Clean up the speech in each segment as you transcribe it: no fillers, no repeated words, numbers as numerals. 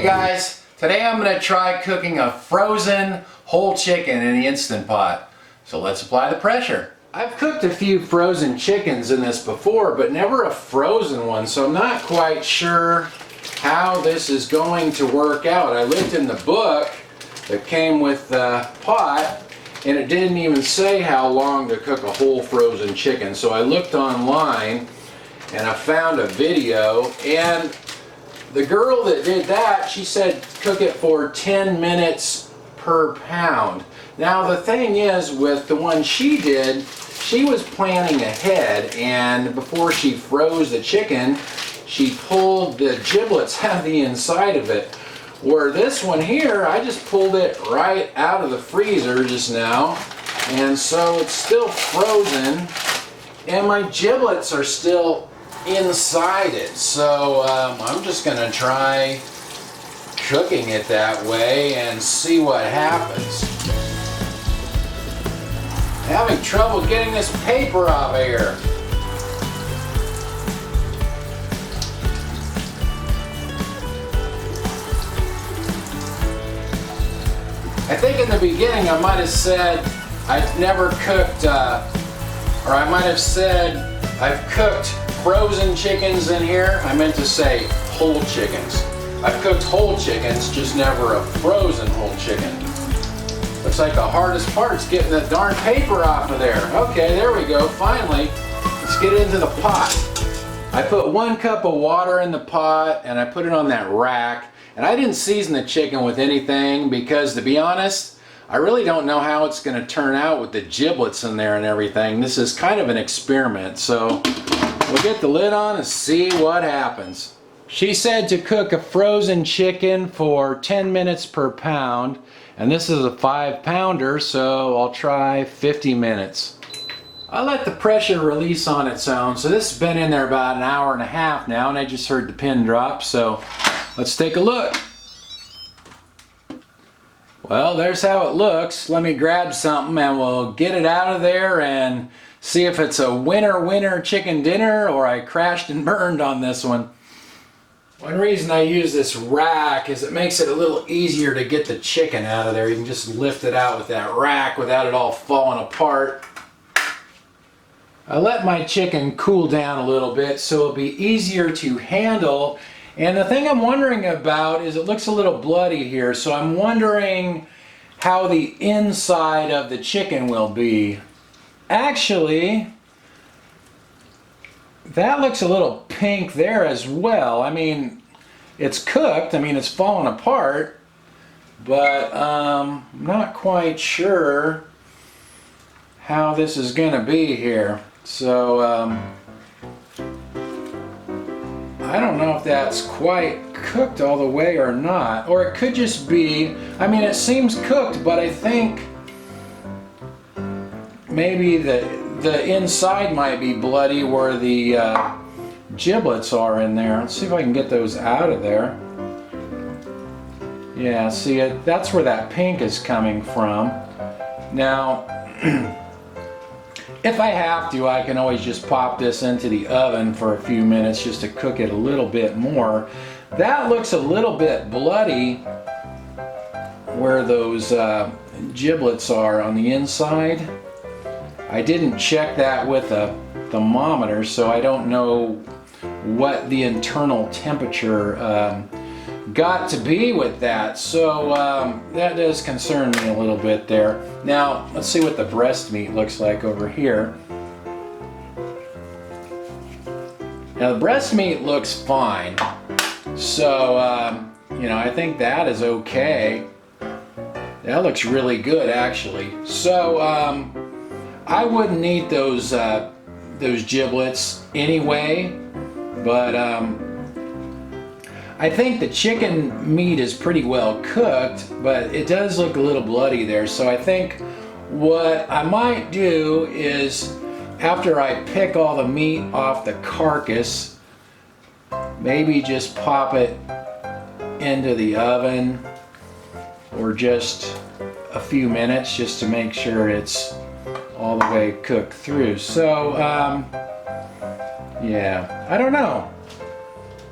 Hey guys, today I'm going to try cooking a frozen whole chicken in the Instant Pot. So let's apply the pressure. I've cooked a few frozen chickens in this before, but never a frozen one, so I'm not quite sure how this is going to work out. I looked in the book that came with the pot, and it didn't even say how long to cook a whole frozen chicken. So I looked online and I found a video, and the girl that did that, she said cook it for 10 minutes per pound. Now the thing is, with the one she did, she was planning ahead, and before she froze the chicken, she pulled the giblets out of the inside of it. Where this one here, I just pulled it right out of the freezer just now, and so it's still frozen, and my giblets are still inside it. So I'm just gonna try cooking it that way and see what happens. Having trouble getting this paper off here. I think in the beginning I might have said I've never cooked, or I might have said I've cooked frozen chickens in here. I meant to say whole chickens. I've cooked whole chickens, just never a frozen whole chicken. Looks like the hardest part's getting the darn paper off of there. Okay, there we go, finally. Let's get into the pot. I put 1 cup of water in the pot and I put it on that rack. And I didn't season the chicken with anything because, to be honest, I really don't know how it's going to turn out with the giblets in there and everything. This is kind of an experiment, so we'll get the lid on and see what happens. She said to cook a frozen chicken for 10 minutes per pound, and this is a 5-pounder, so I'll try 50 minutes. I let the pressure release on its own, so this has been in there about an hour and a half now, and I just heard the pin drop, so let's take a look. Well, there's how it looks. Let me grab something and we'll get it out of there and see if it's a winner chicken dinner or I crashed and burned on this one. One reason I use this rack is it makes it a little easier to get the chicken out of there. You can just lift it out with that rack without it all falling apart. I let my chicken cool down a little bit so it'll be easier to handle. And the thing I'm wondering about is it looks a little bloody here, so I'm wondering how the inside of the chicken will be. Actually, that looks a little pink there as well. I mean, it's cooked, I mean it's fallen apart, but I'm not quite sure how this is going to be here. So I don't know if that's quite cooked all the way or not, or it could just be, I mean it seems cooked, but I think maybe the inside might be bloody where the giblets are in there. Let's see if I can get those out of there. Yeah, see it, that's where that pink is coming from. Now if I have to, I can always just pop this into the oven for a few minutes just to cook it a little bit more. That looks a little bit bloody where those giblets are on the inside. I didn't check that with a thermometer, so I don't know what the internal temperature got to be with that. So that does concern me a little bit there. Now let's see what the breast meat looks like over here. Now the breast meat looks fine, so you know, I think that is okay. That looks really good actually. So I wouldn't eat those giblets anyway, but I think the chicken meat is pretty well cooked, but it does look a little bloody there. So I think what I might do is, after I pick all the meat off the carcass, maybe just pop it into the oven or just a few minutes just to make sure it's all the way cooked through. So yeah, I don't know.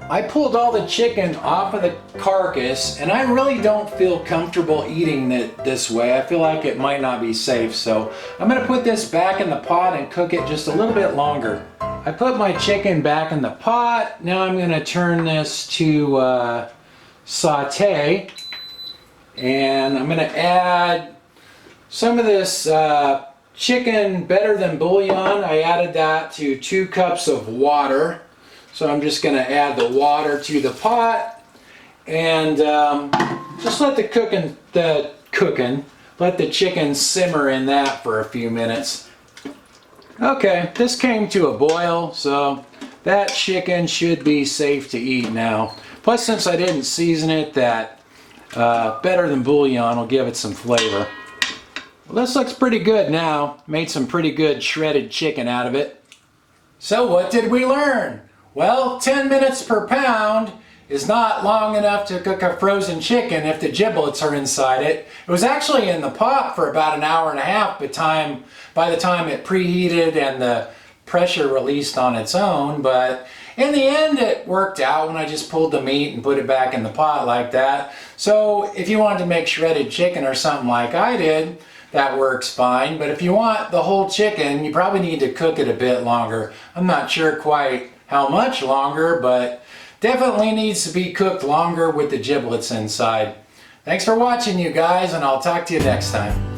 I pulled all the chicken off of the carcass, and I really don't feel comfortable eating it this way. I feel like it might not be safe, so I'm gonna put this back in the pot and cook it just a little bit longer. I put my chicken back in the pot. Now I'm gonna turn this to saute, and I'm gonna add some of this chicken better than bouillon. I added that to 2 cups of water. So I'm just going to add the water to the pot and just let let the chicken simmer in that for a few minutes. Okay, this came to a boil, so that chicken should be safe to eat now. Plus, since I didn't season it, that better than bouillon will give it some flavor. Well, this looks pretty good now. Made some pretty good shredded chicken out of it. So what did we learn? Well, 10 minutes per pound is not long enough to cook a frozen chicken if the giblets are inside it. It was actually in the pot for about an hour and a half by the time it preheated and the pressure released on its own, but in the end it worked out when I just pulled the meat and put it back in the pot like that. So if you wanted to make shredded chicken or something like I did, that works fine, but if you want the whole chicken, you probably need to cook it a bit longer. I'm not sure quite how much longer, but definitely needs to be cooked longer with the giblets inside. Thanks for watching, you guys, and I'll talk to you next time.